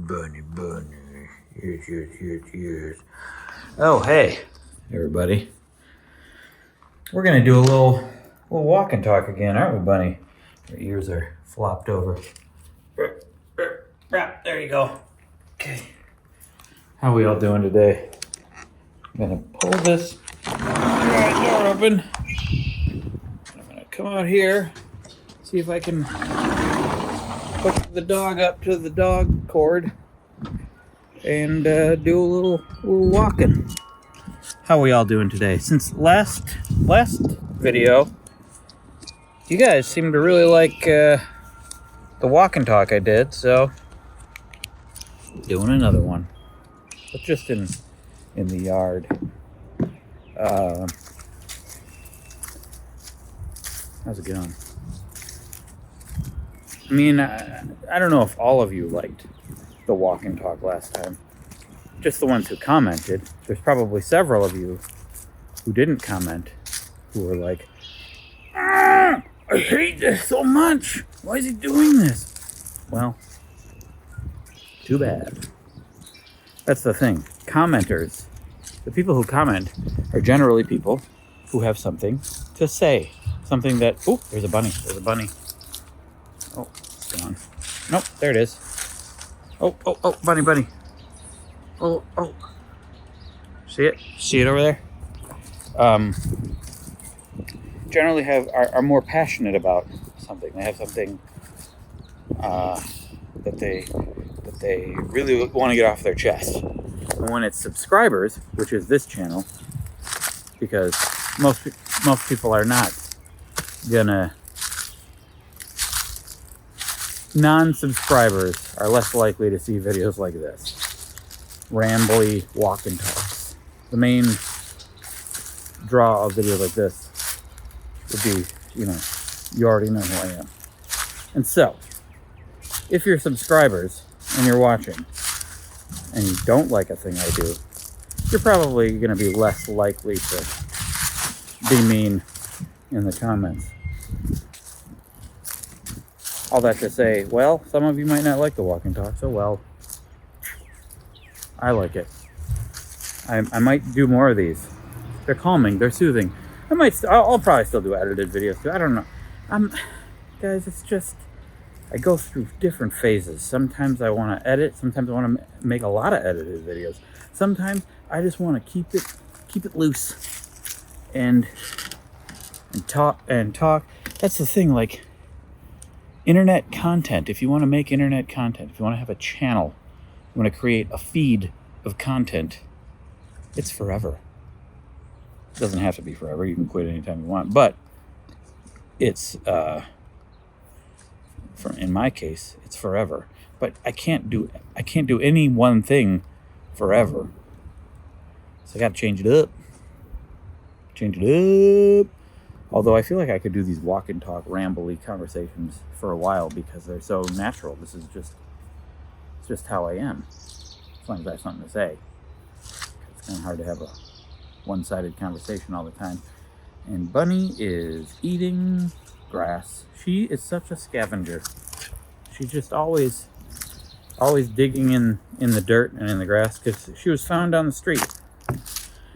bunny. Yes. Oh, hey, everybody. We're gonna do a little walk and talk again, aren't we, Bunny? Your ears are flopped over. There you go. Okay. How are we all doing today? I'm gonna pull this door open. I'm gonna come out here, see if I can hook the dog up to the dog cord and do a little walking. How are we all doing today? Since last video, you guys seem to really like the walk and talk I did, so doing another one, but just in the yard. How's it going? I mean, I don't know if all of you liked the walk and talk last time. Just the ones who commented. There's probably several of you who didn't comment who were like, I hate this so much. Why is he doing this? Well, too bad. That's the thing. Commenters, the people who comment, are generally people who have something to say. Something that, oh, there's a bunny. Oh, it's gone. Nope, there it is. Oh, bunny. Oh. See it? See it over there? Generally are more passionate about something. They have something that they really want to get off their chest. And when it's subscribers, which is this channel, because most people are not gonna, non-subscribers are less likely to see videos like this. Rambly walk and talks. The main draw of videos like this would be, you already know who I am. And so, if you're subscribers and you're watching and you don't like a thing I do, you're probably going to be less likely to be mean in the comments. All that to say, well, some of you might not like the walk and talk, so well, I like it. I might do more of these. They're calming, they're soothing. I'll probably still do edited videos too. I don't know. Guys, it's just, I go through different phases. Sometimes I want to edit. Sometimes I want to make a lot of edited videos. Sometimes I just want to keep it loose and talk. That's the thing, like internet content. If you want to make internet content, if you want to have a channel, you want to create a feed of content, it's forever. It doesn't have to be forever. You can quit anytime you want, but it's in my case, it's forever. But I can't do any one thing forever. So I got to change it up. Although I feel like I could do these walk and talk, rambly conversations for a while because they're so natural. It's just how I am. As long as I have something to say. It's kind of hard to have a one-sided conversation all the time. And Bunny is eating grass. She is such a scavenger. She's just always digging in the dirt and in the grass, because she was found on the street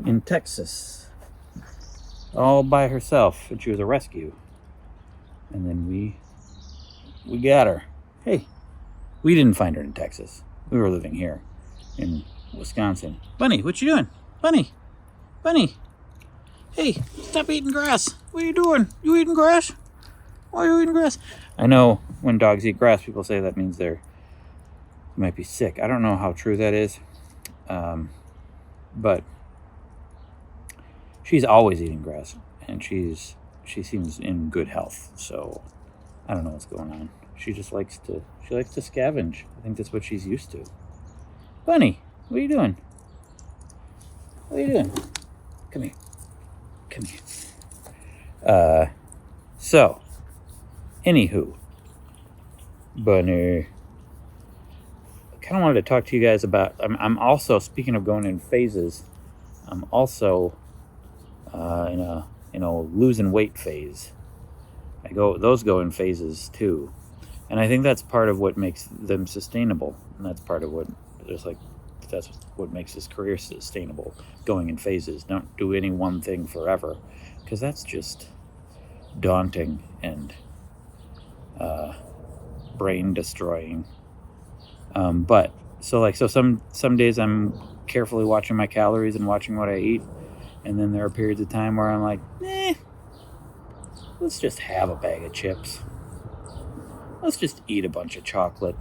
in Texas all by herself, and she was a rescue. And then we got her. Hey, we didn't find her in Texas. We were living here in Wisconsin. Bunny, what you doing? Bunny. Hey, stop eating grass. What are you doing? You eating grass? Why are you eating grass? I know when dogs eat grass, people say that means they might be sick. I don't know how true that is. But she's always eating grass, and she seems in good health. So I don't know what's going on. She just likes to scavenge. I think that's what she's used to. Bunny, what are you doing? Come here. So, anywho, Bunny, I kind of wanted to talk to you guys about, I'm also, speaking of going in phases, I'm also in a losing weight phase. Those go in phases too. And I think that's part of what makes them sustainable. And that's part of what, that's what makes this career sustainable, going in phases. Don't do any one thing forever, because that's just daunting and brain destroying. But so some days I'm carefully watching my calories and watching what I eat, and then there are periods of time where I'm like, let's just have a bag of chips. Let's just eat a bunch of chocolate.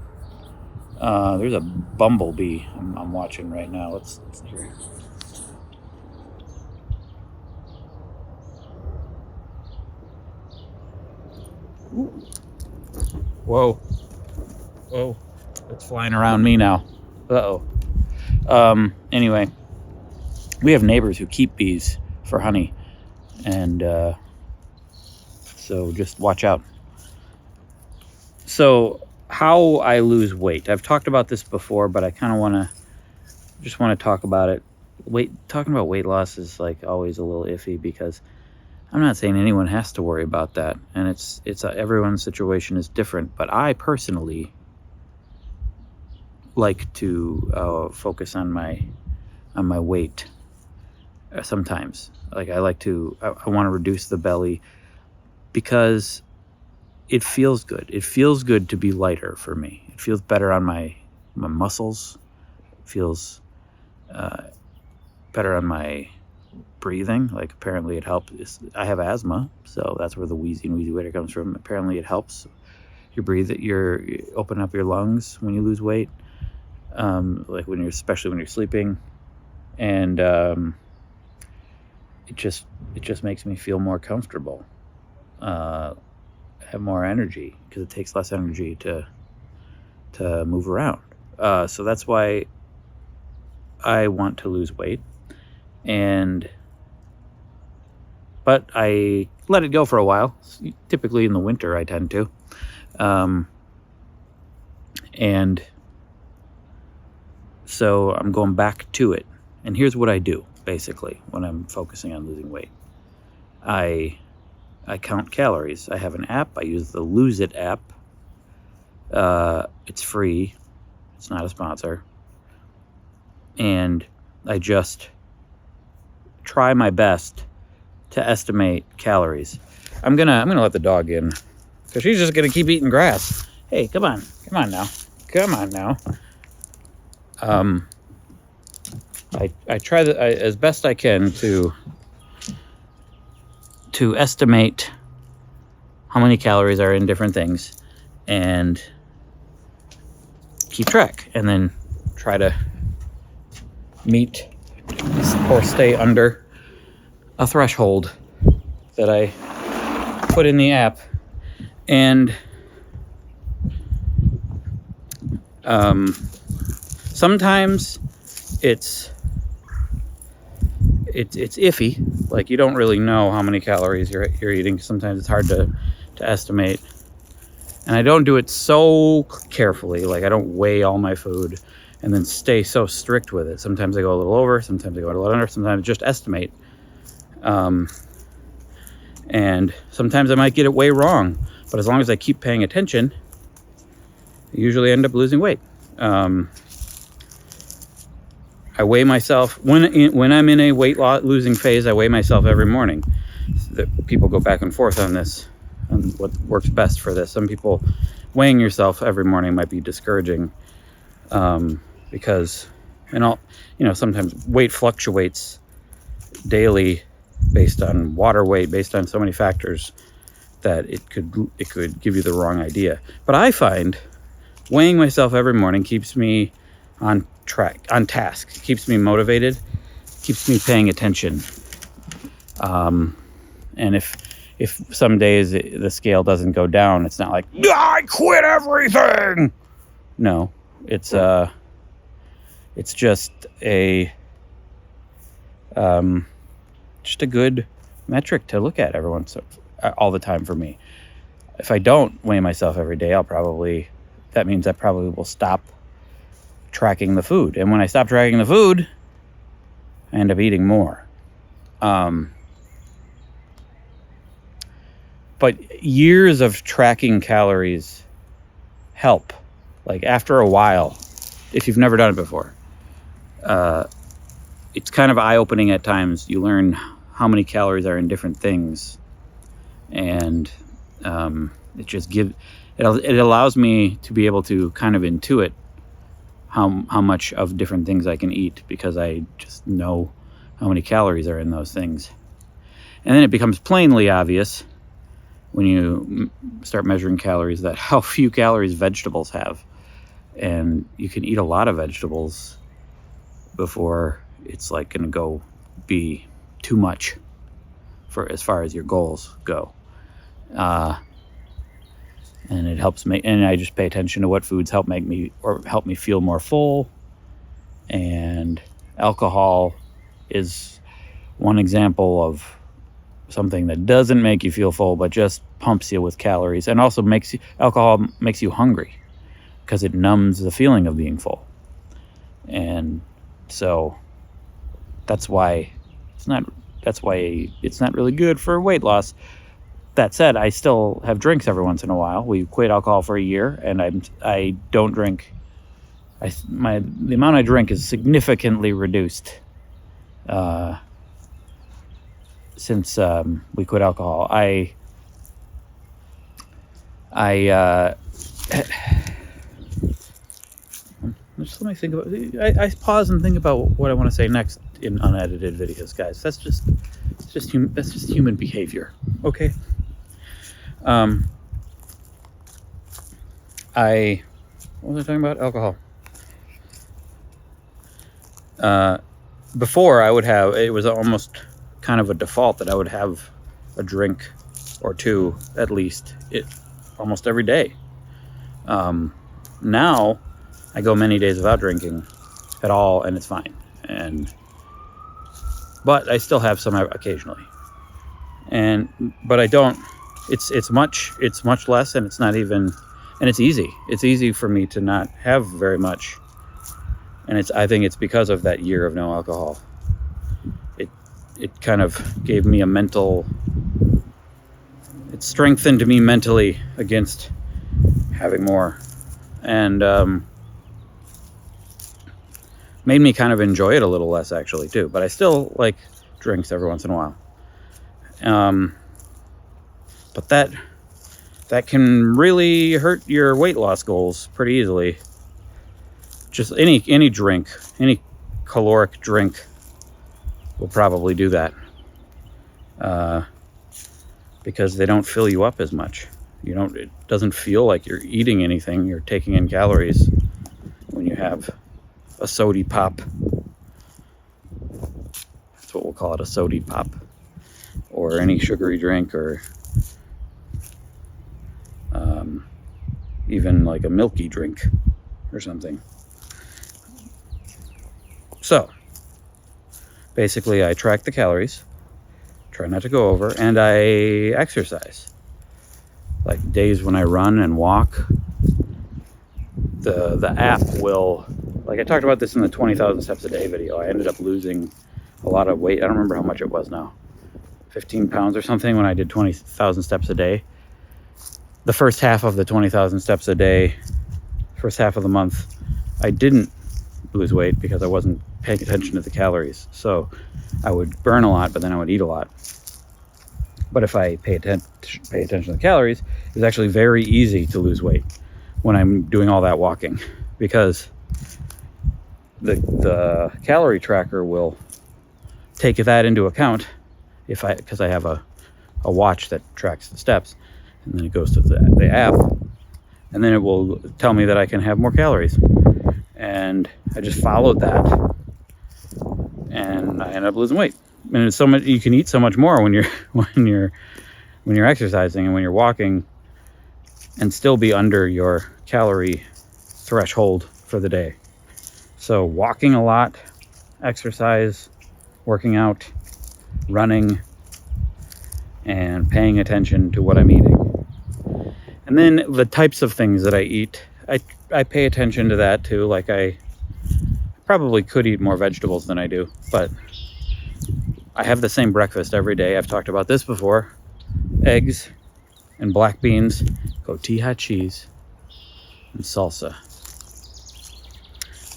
There's a bumblebee I'm watching right now. Let's hear. Whoa. It's flying around me now. Anyway, we have neighbors who keep bees for honey, and so just watch out. So how I lose weight. I've talked about this before, but I kind of want to talk about it. Talking about weight loss is like always a little iffy, because I'm not saying anyone has to worry about that, and it's everyone's situation is different. But I personally like to focus on my weight. Sometimes, like I want to reduce the belly, because it feels good. It feels good to be lighter for me. It feels better on my muscles. It feels better on my breathing. Like, apparently it helps. I have asthma, so that's where the wheezy waiter comes from. Apparently it helps you breathe. You open up your lungs when you lose weight, like especially when you're sleeping, and it just makes me feel more comfortable. Have more energy, because it takes less energy to move around. So that's why I want to lose weight, but I let it go for a while. Typically in the winter, I tend to, and so I'm going back to it. And here's what I do basically when I'm focusing on losing weight. I count calories. I have an app. I use the Lose It app. It's free. It's not a sponsor. And I just try my best to estimate calories. I'm gonna let the dog in, because she's just gonna keep eating grass. Hey, come on now. I try as best I can to estimate how many calories are in different things, and keep track, and then try to meet or stay under a threshold that I put in the app. And sometimes it's iffy. Like, you don't really know how many calories you're eating. Sometimes it's hard to estimate. And I don't do it so carefully. Like, I don't weigh all my food and then stay so strict with it. Sometimes I go a little over, sometimes I go a little under, sometimes just estimate. And sometimes I might get it way wrong. But as long as I keep paying attention, I usually end up losing weight. I weigh myself when I'm in a weight losing phase. I weigh myself every morning. People go back and forth on this, on what works best for this. Some people, weighing yourself every morning might be discouraging, because, sometimes weight fluctuates daily based on water weight, based on so many factors that it could give you the wrong idea. But I find weighing myself every morning keeps me on task, keeps me motivated, keeps me paying attention. And if some days the scale doesn't go down, it's not like, I quit everything. No, it's just a good metric to look at all the time for me. If I don't weigh myself every day, that means I probably will stop tracking the food. And when I stop tracking the food, I end up eating more. But years of tracking calories help. Like after a while, if you've never done it before, it's kind of eye-opening at times. You learn how many calories are in different things, and it allows me to be able to kind of intuit how much of different things I can eat, because I just know how many calories are in those things. And then it becomes plainly obvious when you start measuring calories that how few calories vegetables have. And you can eat a lot of vegetables before it's like going to go be too much for as far as your goals go. And it helps me, and I just pay attention to what foods help me feel more full. And alcohol is one example of something that doesn't make you feel full, but just pumps you with calories, and also alcohol makes you hungry because it numbs the feeling of being full. And so that's why it's not really good for weight loss. That said, I still have drinks every once in a while. We quit alcohol for a year, and I don't drink. The amount I drink is significantly reduced since we quit alcohol. Just let me think about. I pause and think about what I want to say next in unedited videos, guys. That's just human behavior. Okay. What was I talking about? Alcohol. Before it was almost kind of a default that I would have a drink or two at least almost every day. Now I go many days without drinking at all, and it's fine. But I still have some occasionally. But I don't. It's much less, and it's not even, and it's easy. It's easy for me to not have very much, and I think it's because of that year of no alcohol. It kind of gave me it strengthened me mentally against having more, and made me kind of enjoy it a little less, actually, too. But I still like drinks every once in a while. But that can really hurt your weight loss goals pretty easily. Just any drink, any caloric drink will probably do that, because they don't fill you up as much. It doesn't feel like you're eating anything. You're taking in calories when you have a sody pop. That's what we'll call it, a sody pop, or any sugary drink, or even like a milky drink or something. So basically, I track the calories, try not to go over, and I exercise. Like days when I run and walk, the app will, like I talked about this in the 20,000 steps a day video. I ended up losing a lot of weight. I don't remember how much it was now. 15 pounds or something when I did 20,000 steps a day. The first half of the 20,000 steps a day, first half of the month, I didn't lose weight because I wasn't paying attention to the calories. So I would burn a lot, but then I would eat a lot. But if I pay attention to the calories, it's actually very easy to lose weight when I'm doing all that walking, because the calorie tracker will take that into account because I have a watch that tracks the steps, and then it goes to the app, and then it will tell me that I can have more calories. And I just followed that, and I ended up losing weight. And it's so much, you can eat so much more when you're exercising and when you're walking, and still be under your calorie threshold for the day. So walking a lot, exercise, working out, running, and paying attention to what I'm eating. And then the types of things that I eat, I pay attention to that too. Like I probably could eat more vegetables than I do, but I have the same breakfast every day. I've talked about this before. Eggs and black beans, goatee hot cheese, and salsa.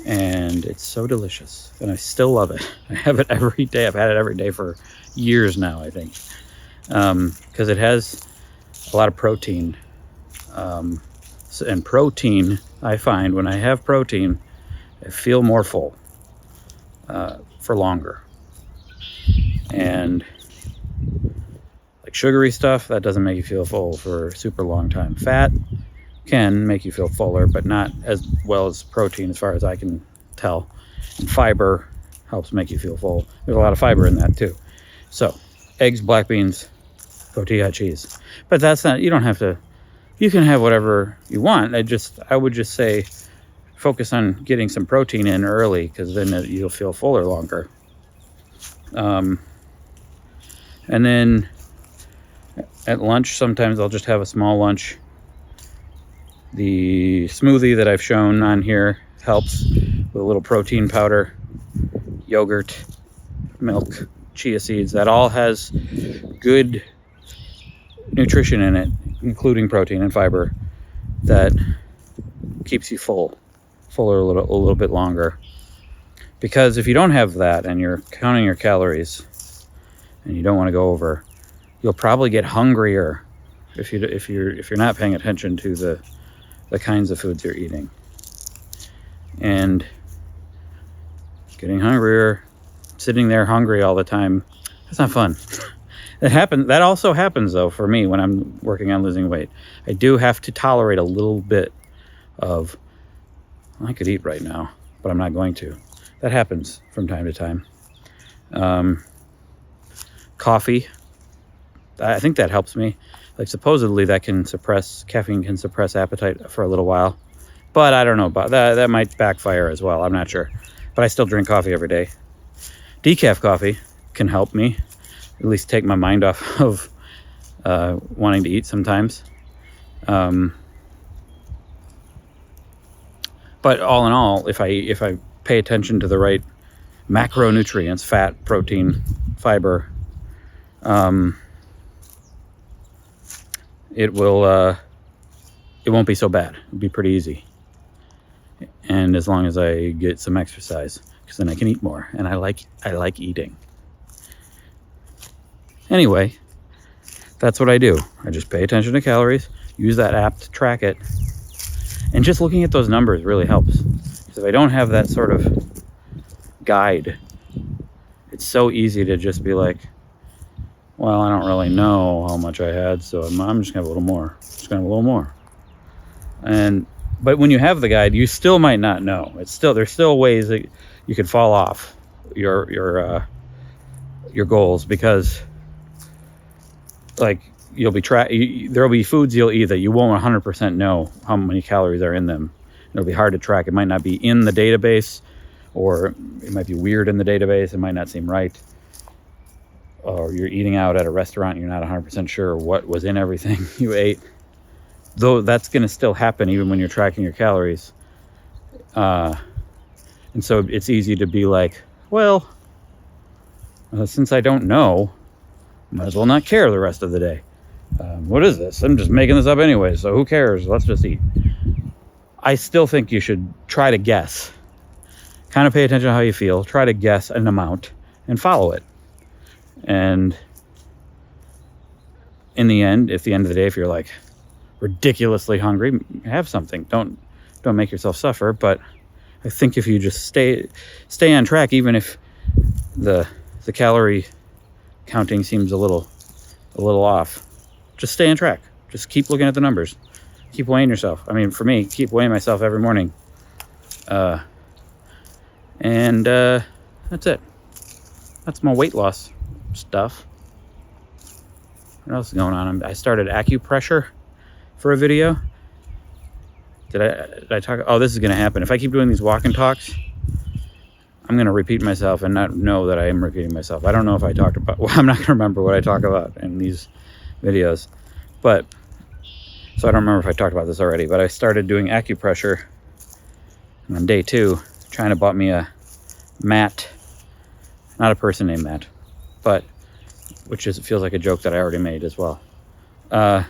And it's so delicious, and I still love it. I have it every day. I've had it every day for years now, I think, because it has a lot of protein. And protein, I find when I have protein, I feel more full for longer. And like sugary stuff, that doesn't make you feel full for a super long time. Fat can make you feel fuller, but not as well as protein, as far as I can tell. And fiber helps make you feel full. There's a lot of fiber in that too. So eggs, black beans, tortilla cheese. But that's not, you don't have to, you can have whatever you want. I would just say focus on getting some protein in early, because then you'll feel fuller longer. And then at lunch, sometimes I'll just have a small lunch. The smoothie that I've shown on here helps with a little protein powder, yogurt, milk, chia seeds. That all has good nutrition in it, including protein and fiber, that keeps you fuller a little bit longer. Because if you don't have that and you're counting your calories and you don't want to go over, you'll probably get hungrier if you're not paying attention to the kinds of foods you're eating. And getting hungrier, sitting there hungry all the time, that's not fun. That also happens though for me when I'm working on losing weight. I do have to tolerate a little bit of, I could eat right now, but I'm not going to. That happens from time to time. Coffee, I think that helps me. Like supposedly caffeine can suppress appetite for a little while, but I don't know about that. That might backfire as well. I'm not sure, but I still drink coffee every day. Decaf coffee can help me, at least take my mind off of wanting to eat sometimes. But all in all, if I pay attention to the right macronutrients, fat, protein, fiber, it won't be so bad. It'll be pretty easy. And as long as I get some exercise, because then I can eat more, and I like eating. Anyway, that's what I do. I just pay attention to calories, use that app to track it, and just looking at those numbers really helps. Because if I don't have that sort of guide, it's so easy to just be like, well, I don't really know how much I had, so I'm just gonna have a little more. But when you have the guide, you still might not know. There's still ways that you could fall off your goals, because like there'll be foods you'll eat that you won't 100% know how many calories are in them. It'll be hard to track. It might not be in the database, or it might be weird in the database. It might not seem right. Or you're eating out at a restaurant and you're not 100% sure what was in everything you ate. Though that's going to still happen even when you're tracking your calories. And so it's easy to be like, well, since I don't know, might as well not care the rest of the day. What is this? I'm just making this up anyway, so who cares? Let's just eat. I still think you should try to guess. Kind of pay attention to how you feel. Try to guess an amount and follow it. And in the end, at the end of the day, if you're like ridiculously hungry, have something. Don't make yourself suffer. But I think if you just stay on track, even if the calorie counting seems a little off, just stay on track. Just keep looking at the numbers. Keep weighing yourself. I mean, for me, keep weighing myself every morning. And that's it. That's my weight loss stuff. What else is going on? I started Acupressure for a video. Did I talk? Oh, this is going to happen. If I keep doing these walk and talks, I'm going to repeat myself and not know that I am repeating myself. I don't know if I talked about, well, I'm not going to remember what I talk about in these videos. But, so I don't remember if I talked about this already, but I started doing acupressure. And on day 2, China bought me a mat. Not a person named Matt, but it feels like a joke that I already made as well. Or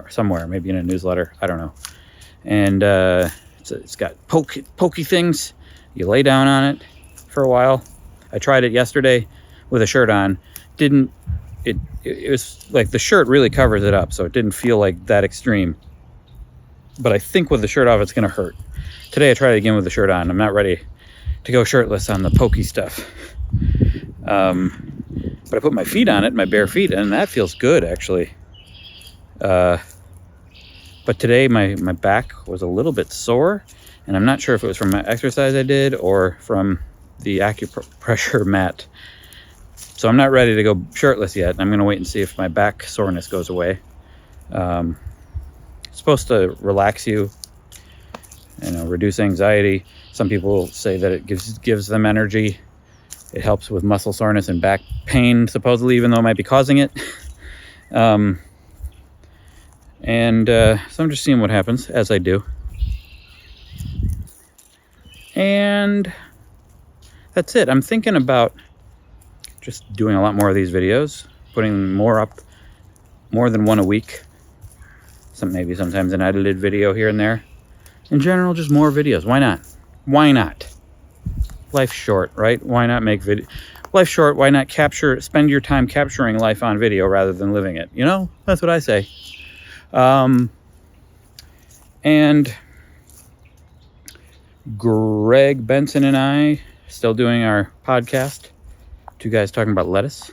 somewhere, maybe in a newsletter. I don't know. And it's got pokey things. You lay down on it for a while. I tried it yesterday with a shirt on. It was like the shirt really covers it up, so it didn't feel like that extreme. But I think with the shirt off, it's gonna hurt. Today I tried it again with the shirt on. I'm not ready to go shirtless on the pokey stuff. But I put my feet on it, my bare feet, and that feels good, actually. But today my back was a little bit sore, and I'm not sure if it was from my exercise I did or from the Acupressure mat. So I'm not ready to go shirtless yet. I'm going to wait and see if my back soreness goes away. It's supposed to relax you, reduce anxiety. Some people say that it gives them energy. It helps with muscle soreness and back pain, supposedly, even though it might be causing it. So I'm just seeing what happens as I do. And that's it. I'm thinking about just doing a lot more of these videos, putting more up, more than one a week. Maybe sometimes an edited video here and there. In general, just more videos. Why not? Why not? Life's short, right? Why not make video? Life's short. Why not spend your time capturing life on video rather than living it? That's what I say. And Greg Benson and I still doing our podcast, two guys talking about lettuce,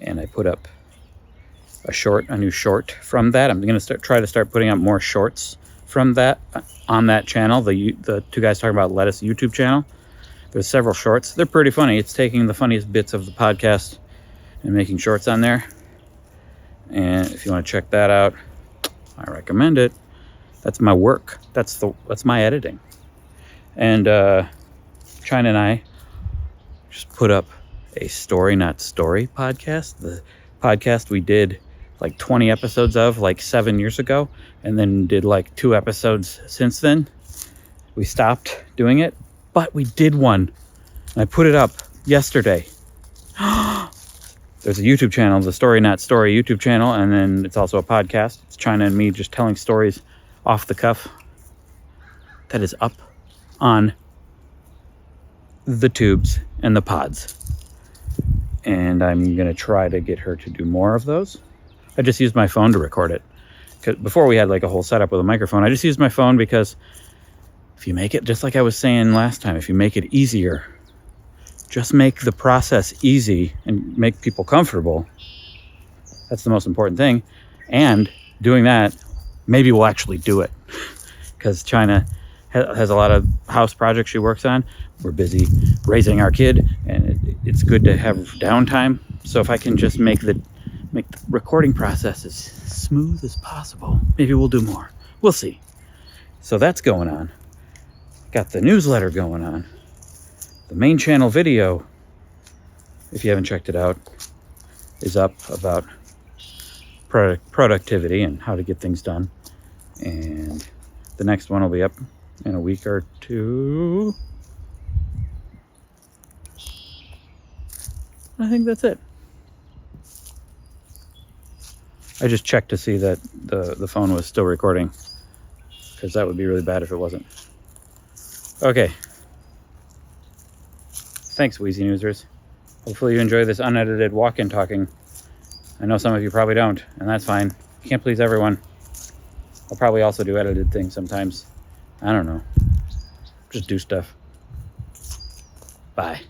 and I put up a new short from that. I'm going to try to start putting up more shorts from that on that channel, the two guys talking about lettuce YouTube channel. There's several shorts. They're pretty funny. It's taking the funniest bits of the podcast and making shorts on there. And if you want to check that out, I recommend it. That's my work. That's my editing. And China and I just put up a Story Not Story podcast. The podcast we did like 20 episodes of like 7 years ago, and then did like 2 episodes since then. We stopped doing it, but we did one. And I put it up yesterday. There's a YouTube channel, the Story Not Story YouTube channel, and then it's also a podcast. It's China and me just telling stories off the cuff. That is up on the tubes and the pods. And I'm going to try to get her to do more of those. I just used my phone to record it. 'Cause before we had like a whole setup with a microphone. I just used my phone because if you make it, just like I was saying last time, if you make it easier, just make the process easy and make people comfortable. That's the most important thing. And doing that, maybe we'll actually do it. Because China has a lot of house projects she works on. We're busy raising our kid, and it's good to have downtime. So if I can just make the recording process as smooth as possible, maybe we'll do more. We'll see. So that's going on. Got the newsletter going on. The main channel video, if you haven't checked it out, is up about productivity and how to get things done. And the next one will be up in a week or two. I think that's it. I just checked to see that the phone was still recording, because that would be really bad if it wasn't. Okay. Thanks, WheezyNewsers. Hopefully you enjoy this unedited walk-in talking. I know some of you probably don't, and that's fine. Can't please everyone. I'll probably also do edited things sometimes. I don't know. Just do stuff. Bye.